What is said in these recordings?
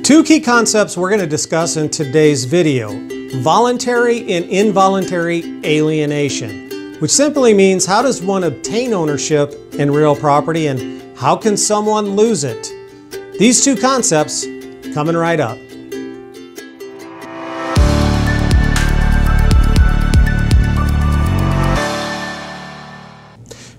Two key concepts we're going to discuss in today's video: voluntary and involuntary alienation, which simply means how does one obtain ownership in real property and how can someone lose it? These two concepts coming right up.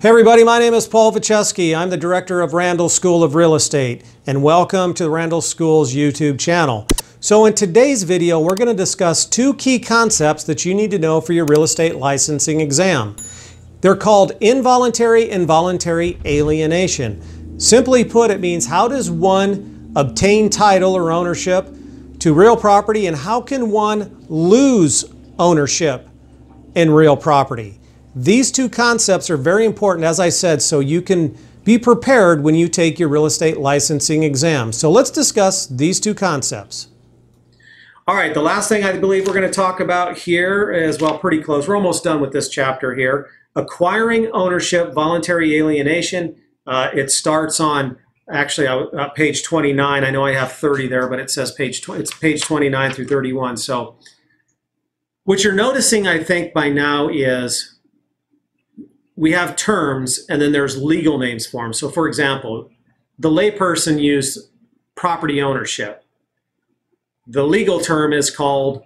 Hey everybody, my name is Vojchehoske. I'm the director of Randall School of Real Estate, and welcome to Randall School's YouTube channel. So in today's video, we're going to discuss two key concepts that you need to know for your real estate licensing exam. They're called involuntary and voluntary alienation. Simply put, it means how does one obtain title or ownership to real property, and how can one lose ownership in real property? These two concepts are very important, as I said, so you can be prepared when you take your real estate licensing exam. So let's discuss these two concepts. All right, the last thing I believe we're going to talk about here is, well, pretty close. We're almost done with this chapter here. Acquiring ownership, voluntary alienation. It starts on, actually, page 29. I know I have 30 there, but it says it's page 29 through 31. So what you're noticing, I think, by now is we have terms and then there's legal names for them. So for example, the layperson used property ownership. The legal term is called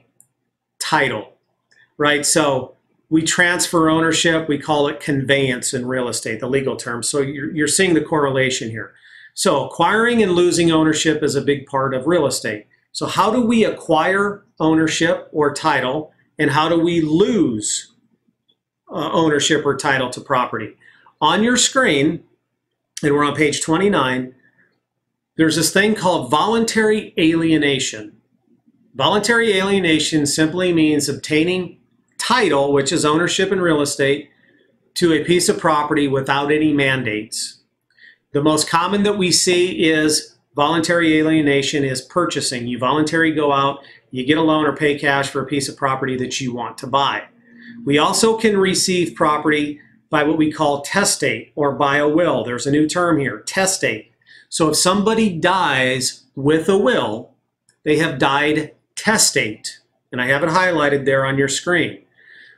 title, right? So we transfer ownership, we call it conveyance in real estate, the legal term. So you're seeing the correlation here. So acquiring and losing ownership is a big part of real estate. So how do we acquire ownership or title, and how do we lose ownership or title to property? On your screen, and we're on page 29, there's this thing called voluntary alienation. Voluntary alienation simply means obtaining title, which is ownership in real estate, to a piece of property without any mandates. The most common that we see is voluntary alienation is purchasing. You voluntarily go out, you get a loan or pay cash for a piece of property that you want to buy. We also can receive property by what we call testate or by a will. There's a new term here, testate. So if somebody dies with a will, they have died testate. And I have it highlighted there on your screen.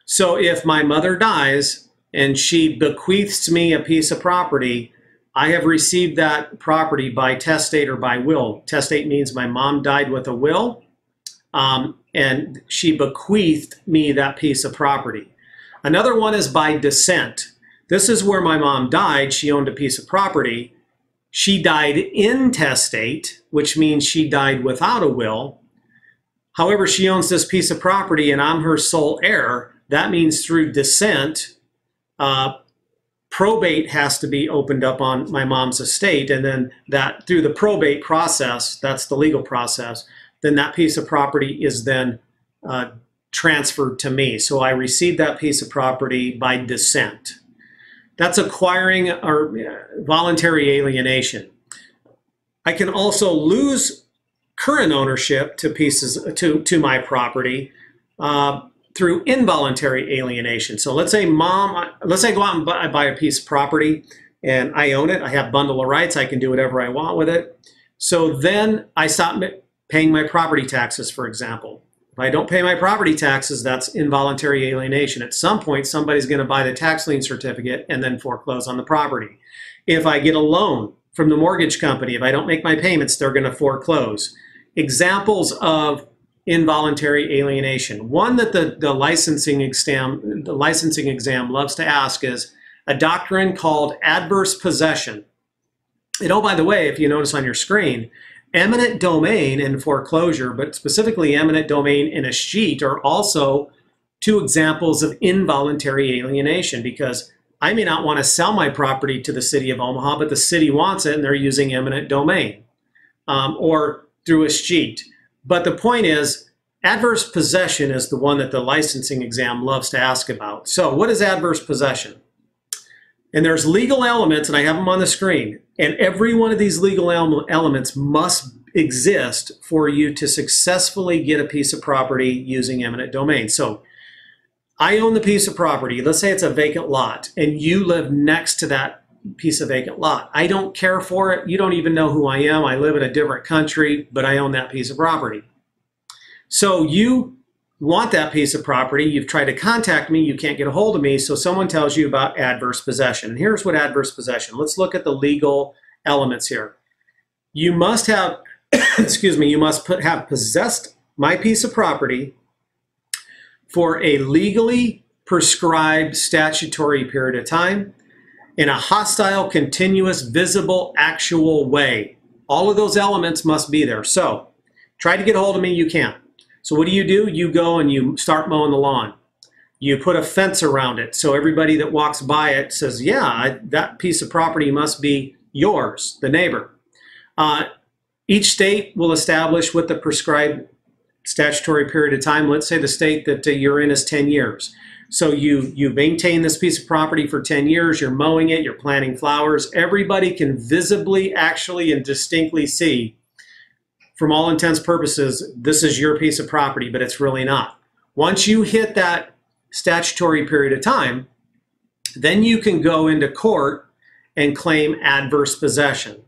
So if my mother dies and she bequeaths me a piece of property, I have received that property by testate or by will. Testate means my mom died with a will. And she bequeathed me that piece of property. Another one is by descent. This is where my mom died. She owned a piece of property. She died intestate, which means she died without a will. However, she owns this piece of property and I'm her sole heir. That means through descent, probate has to be opened up on my mom's estate. And then that through the probate process, that's the legal process, then that piece of property is then transferred to me. So I received that piece of property by descent. That's acquiring or voluntary alienation. I can also lose current ownership to pieces to my property through involuntary alienation. So let's say I go out and buy a piece of property and I own it. I have bundle of rights. I can do whatever I want with it. So then I stop paying my property taxes, for example. If I don't pay my property taxes, that's involuntary alienation. At some point, somebody's going to buy the tax lien certificate and then foreclose on the property. If I get a loan from the mortgage company, if I don't make my payments, they're going to foreclose. Examples of involuntary alienation. One that the licensing exam loves to ask is a doctrine called adverse possession. And oh, by the way, if you notice on your screen, eminent domain and foreclosure, but specifically eminent domain and escheat, are also two examples of involuntary alienation, because I may not want to sell my property to the city of Omaha, but the city wants it and they're using eminent domain or through escheat. But the point is, adverse possession is the one that the licensing exam loves to ask about. So what is adverse possession? And there's legal elements, and I have them on the screen. And every one of these legal elements must exist for you to successfully get a piece of property using eminent domain. So I own the piece of property. Let's say it's a vacant lot, and you live next to that piece of vacant lot. I don't care for it. You don't even know who I am. I live in a different country, but I own that piece of property. So you want that piece of property. You've tried to contact me. You can't get a hold of me. So someone tells you about adverse possession. And here's what adverse possession. Let's look at the legal elements here. You must have, excuse me, you must have possessed my piece of property for a legally prescribed statutory period of time in a hostile, continuous, visible, actual way. All of those elements must be there. So try to get a hold of me, you can't. So what do? You go and you start mowing the lawn. You put a fence around it so everybody that walks by it says, yeah, that piece of property must be yours, the neighbor. Each state will establish what the prescribed statutory period of time. Let's say the state that you're in is 10 years. So you maintain this piece of property for 10 years, you're mowing it, you're planting flowers. Everybody can visibly, actually, and distinctly see, from all intents and purposes, this is your piece of property, but it's really not. Once you hit that statutory period of time, then you can go into court and claim adverse possession.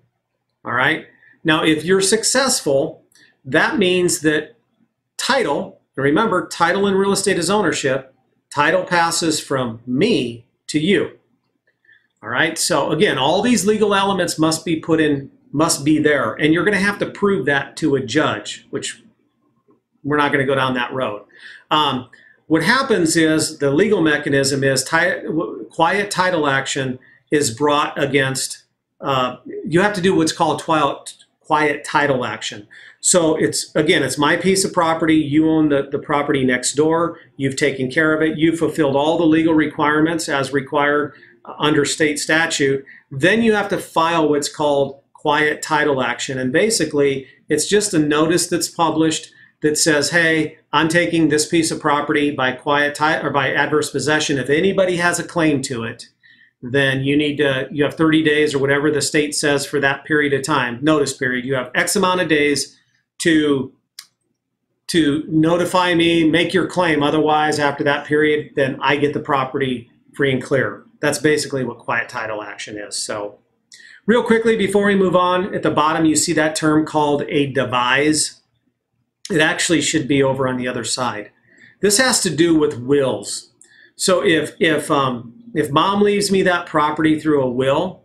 All right? Now, if you're successful, that means that title, remember, title in real estate is ownership, title passes from me to you. All right? So again, all these legal elements must be put in, must be there, and you're going to have to prove that to a judge, which we're not going to go down that road. What happens is the legal mechanism is quiet title action is brought against, you have to do what's called quiet title action. So it's my piece of property. You own the property next door. You've taken care of it. You've fulfilled all the legal requirements as required under state statute. Then you have to file what's called quiet title action. And basically, it's just a notice that's published that says, hey, I'm taking this piece of property by by adverse possession. If anybody has a claim to it, then you have 30 days or whatever the state says for that period of time, notice period. You have X amount of days to notify me, make your claim. Otherwise, after that period, then I get the property free and clear. That's basically what quiet title action is. So real quickly, before we move on, at the bottom, you see that term called a devise. It actually should be over on the other side. This has to do with wills. So if mom leaves me that property through a will,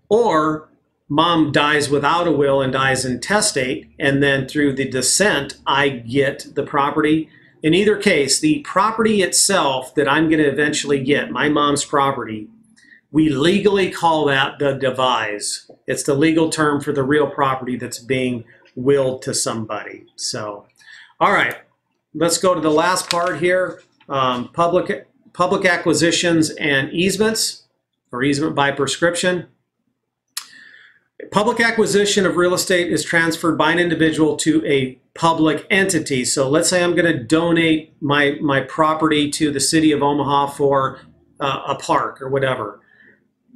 or mom dies without a will and dies intestate, and then through the descent, I get the property. In either case, the property itself that I'm going to eventually get, my mom's property, we legally call that the devise. It's the legal term for the real property that's being willed to somebody. So, all right, let's go to the last part here, public acquisitions and easements, or easement by prescription. Public acquisition of real estate is transferred by an individual to a public entity. So let's say I'm going to donate my property to the city of Omaha for a park or whatever.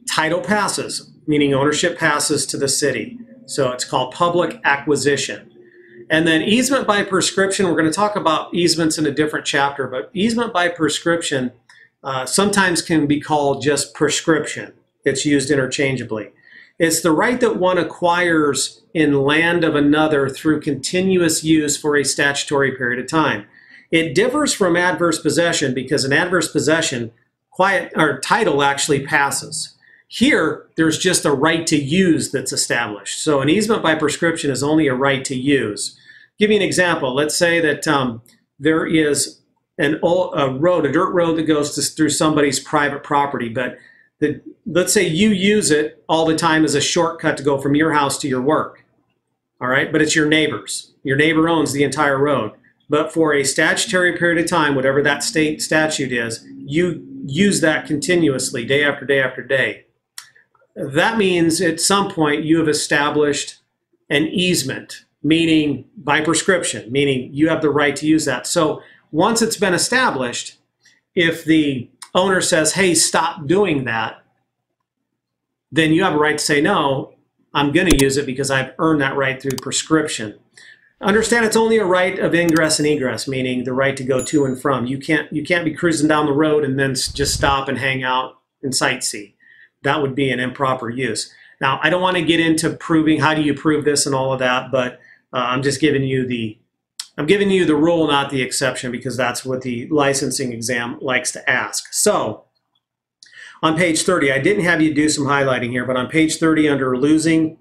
Title passes, meaning ownership passes to the city. So it's called public acquisition. And then easement by prescription, we're going to talk about easements in a different chapter, but easement by prescription sometimes can be called just prescription. It's used interchangeably. It's the right that one acquires in land of another through continuous use for a statutory period of time. It differs from adverse possession because in adverse possession, title actually passes. Here, there's just a right to use that's established. So an easement by prescription is only a right to use. Give you an example. Let's say that there is a dirt road that goes through somebody's private property, but let's say you use it all the time as a shortcut to go from your house to your work. All right, but it's your neighbor's. Your neighbor owns the entire road. But for a statutory period of time, whatever that state statute is, you use that continuously, day after day after day. That means at some point you have established an easement, meaning by prescription, meaning you have the right to use that. So once it's been established, if the owner says, hey, stop doing that, then you have a right to say, no, I'm going to use it because I've earned that right through prescription. Understand it's only a right of ingress and egress, meaning the right to go to and from. You can't be cruising down the road and then just stop and hang out and sightsee. that would be an improper use. Now, I don't want to get into proving how do you prove this and all of that, but I'm just giving you the rule, not the exception, because that's what the licensing exam likes to ask. So on page 30, I didn't have you do some highlighting here, but on page 30 under losing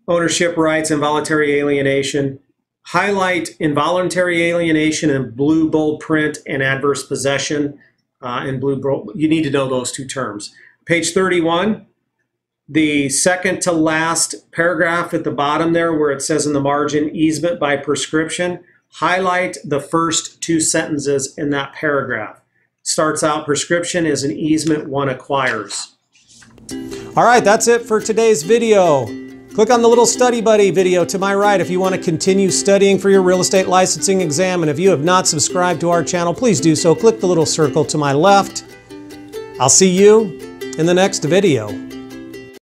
ownership rights, involuntary alienation, highlight involuntary alienation in blue bold print and adverse possession in blue bold. You need to know those two terms. Page 31, the second to last paragraph at the bottom there where it says in the margin easement by prescription, highlight the first two sentences in that paragraph. Starts out, prescription is an easement one acquires. All right, that's it for today's video. Click on the little study buddy video to my right if you want to continue studying for your real estate licensing exam. And if you have not subscribed to our channel, please do so. Click the little circle to my left. I'll see you in the next video.